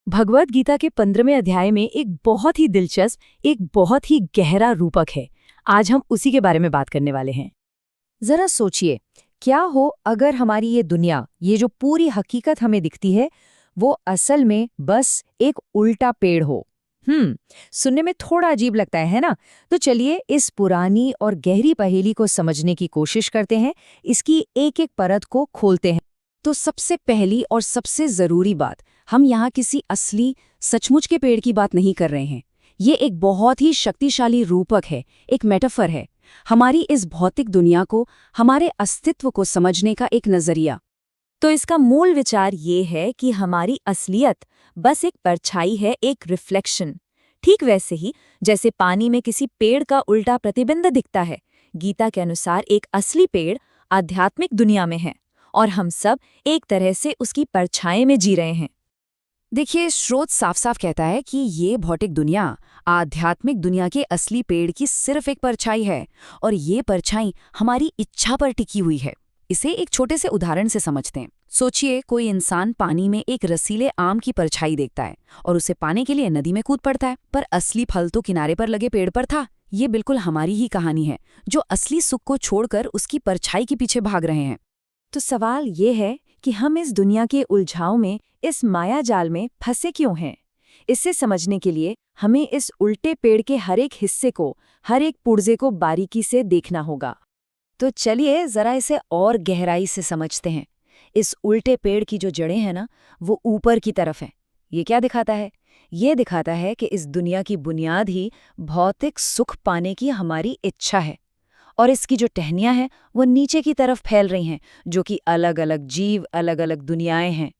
भगवद गीता के 15वें अध्याय में एक बहुत ही दिलचस्प, एक बहुत ही गहरा रूपक है। आज हम उसी के बारे में बात करने वाले हैं। जरा सोचिए, क्या हो अगर हमारी ये दुनिया, ये जो पूरी हकीकत हमें दिखती है, वो असल में बस एक उल्टा पेड़ हो। सुनने में थोड़ा अजीब लगता है ना? तो चलिए इस पुरानी और गहरी पहेली को समझने की कोशिश करते हैं, इसकी एक एक परत को खोलते हैं। तो सबसे पहली और सबसे जरूरी बात, हम यहाँ किसी असली सचमुच के पेड़ की बात नहीं कर रहे हैं। ये एक बहुत ही शक्तिशाली रूपक है, एक मेटाफर है, हमारी इस भौतिक दुनिया को, हमारे अस्तित्व को समझने का एक नजरिया। तो इसका मूल विचार ये है कि हमारी असलियत बस एक परछाई है, एक रिफ्लेक्शन। ठीक वैसे ही जैसे पानी में किसी पेड़ का उल्टा प्रतिबिंब दिखता है, गीता के अनुसार एक असली पेड़ आध्यात्मिक दुनिया में है और हम सब एक तरह से उसकी परछाई में जी रहे हैं। देखिए, स्रोत साफ साफ कहता है कि ये भौतिक दुनिया आध्यात्मिक दुनिया के असली पेड़ की सिर्फ एक परछाई है और ये परछाई हमारी इच्छा पर टिकी हुई है। इसे एक छोटे से उदाहरण से समझते हैं। सोचिए, कोई इंसान पानी में एक रसीले आम की परछाई देखता है और उसे पाने के लिए नदी में कूद पड़ता है, पर असली फल तो किनारे पर लगे पेड़ पर था। ये बिल्कुल हमारी ही कहानी है, जो असली सुख को छोड़कर उसकी परछाई के पीछे भाग रहे हैं। तो सवाल ये है कि हम इस दुनिया के उलझाव में, इस माया जाल में फंसे क्यों हैं? इससे समझने के लिए हमें इस उल्टे पेड़ के हर एक हिस्से को, हर एक पुर्जे को बारीकी से देखना होगा। तो चलिए जरा इसे और गहराई से समझते हैं। इस उल्टे पेड़ की जो जड़ें हैं ना, वो ऊपर की तरफ हैं। ये क्या दिखाता है? ये दिखाता है कि इस दुनिया की बुनियाद ही भौतिक सुख पाने की हमारी इच्छा है, और इसकी जो टहनियां हैं वो नीचे की तरफ फैल रही हैं, जो कि अलग अलग जीव, अलग अलग दुनियाएं हैं।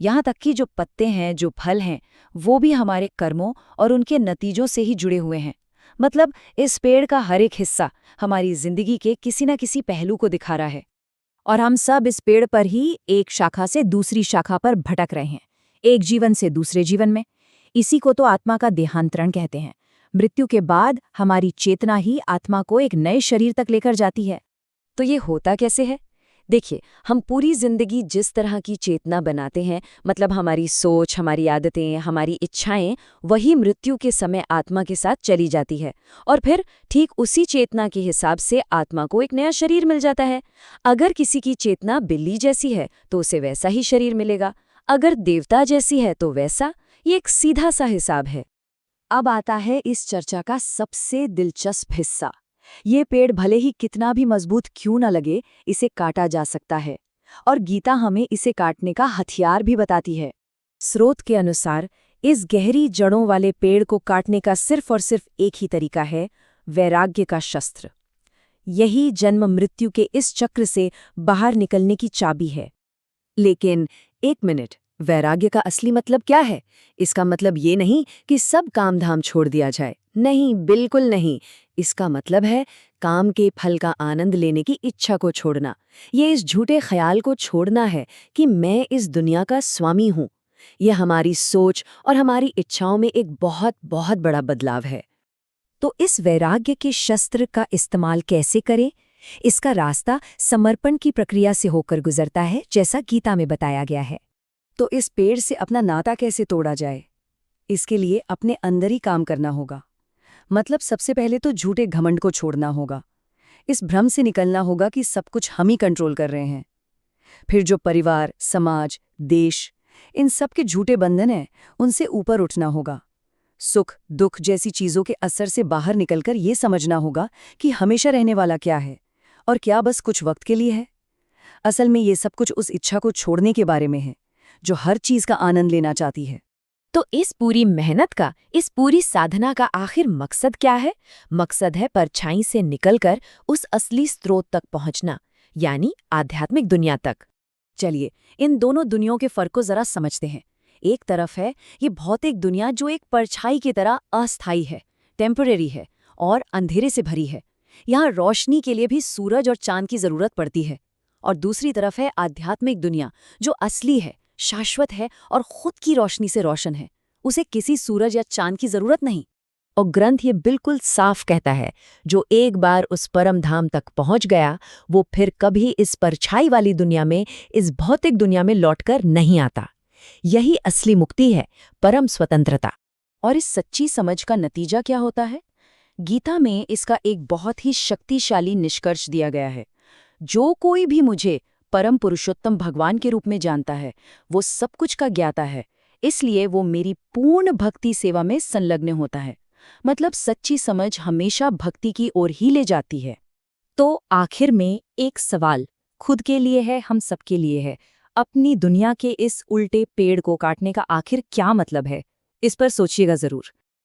यहाँ तक कि जो पत्ते हैं, जो फल हैं, वो भी हमारे कर्मों और उनके नतीजों से ही जुड़े हुए हैं। मतलब इस पेड़ का हर एक हिस्सा हमारी जिंदगी के किसी न किसी पहलू को दिखा रहा है, और हम सब इस पेड़ पर ही एक शाखा से दूसरी शाखा पर भटक रहे हैं, एक जीवन से दूसरे जीवन में। इसी को तो आत्मा का देहांतरण कहते हैं। मृत्यु के बाद हमारी चेतना ही आत्मा को एक नए शरीर तक लेकर जाती है। तो ये होता कैसे है? देखिए, हम पूरी जिंदगी जिस तरह की चेतना बनाते हैं, मतलब हमारी सोच, हमारी आदतें, हमारी इच्छाएं, वही मृत्यु के समय आत्मा के साथ चली जाती है, और फिर ठीक उसी चेतना के हिसाब से आत्मा को एक नया शरीर मिल जाता है। अगर किसी की चेतना बिल्ली जैसी है तो उसे वैसा ही शरीर मिलेगा, अगर देवता जैसी है तो वैसा। ये एक सीधा सा हिसाब है। अब आता है इस चर्चा का सबसे दिलचस्प हिस्सा। ये पेड़ भले ही कितना भी मजबूत क्यों न लगे, इसे काटा जा सकता है, और गीता हमें इसे काटने का हथियार भी बताती है। स्रोत के अनुसार इस गहरी जड़ों वाले पेड़ को काटने का सिर्फ और सिर्फ एक ही तरीका है, वैराग्य का शस्त्र। यही जन्म मृत्यु के इस चक्र से बाहर निकलने की चाबी है। लेकिन एक मिनट, वैराग्य का असली मतलब क्या है? इसका मतलब ये नहीं कि सब काम धाम छोड़ दिया जाए, नहीं, बिल्कुल नहीं। इसका मतलब है काम के फल का आनंद लेने की इच्छा को छोड़ना। ये इस झूठे ख्याल को छोड़ना है कि मैं इस दुनिया का स्वामी हूँ। यह हमारी सोच और हमारी इच्छाओं में एक बहुत बहुत बड़ा बदलाव है। तो इस वैराग्य के शस्त्र का इस्तेमाल कैसे करें? इसका रास्ता समर्पण की प्रक्रिया से होकर गुजरता है, जैसा गीता में बताया गया है। तो इस पेड़ से अपना नाता कैसे तोड़ा जाए? इसके लिए अपने अंदर ही काम करना होगा। मतलब सबसे पहले तो झूठे घमंड को छोड़ना होगा। इस भ्रम से निकलना होगा कि सब कुछ हम ही कंट्रोल कर रहे हैं। फिर जो परिवार, समाज, देश, इन सब के झूठे बंधन हैं, उनसे ऊपर उठना होगा। सुख, दुख जैसी चीजों के असर से बाहर निकलकर ये समझना होगा कि हमेशा रहने वाला क्या है और क्या बस कुछ वक्त के लिए है। असल में ये सब कुछ उस इच्छा को छोड़ने के बारे में है, जो हर चीज का आनंद लेना चाहती है। तो इस पूरी मेहनत का, इस पूरी साधना का आखिर मकसद क्या है? मकसद है परछाई से निकलकर उस असली स्रोत तक पहुंचना, यानी आध्यात्मिक दुनिया तक। चलिए इन दोनों दुनियाओं के फर्क को जरा समझते हैं। एक तरफ है ये भौतिक दुनिया, जो एक परछाई की तरह अस्थायी है, टेम्परेरी है और अंधेरे से भरी है। यहाँ रोशनी के लिए भी सूरज और चांद की जरूरत पड़ती है। और दूसरी तरफ है आध्यात्मिक दुनिया, जो असली है, शाश्वत है और खुद की रोशनी से रोशन है। उसे किसी सूरज या चांद की जरूरत नहीं। और ग्रंथ ये बिल्कुल साफ कहता है, जो एक बार उस परम धाम तक पहुंच गया, वो फिर कभी इस परछाई वाली दुनिया में, इस भौतिक दुनिया में लौटकर नहीं आता। यही असली मुक्ति है, परम स्वतंत्रता। और इस सच्ची समझ का नतीजा क्या होता है? गीता में इसका एक बहुत ही शक्तिशाली निष्कर्ष दिया गया है। जो कोई भी मुझे परम पुरुषोत्तम भगवान के रूप में जानता है, वो सब कुछ का ज्ञाता है, इसलिए वो मेरी पूर्ण भक्ति सेवा में संलग्न होता है। मतलब सच्ची समझ हमेशा भक्ति की ओर ही ले जाती है। तो आखिर में एक सवाल खुद के लिए है, हम सबके लिए है। अपनी दुनिया के इस उल्टे पेड़ को काटने का आखिर क्या मतलब है? इस पर सोचिएगा जरूर।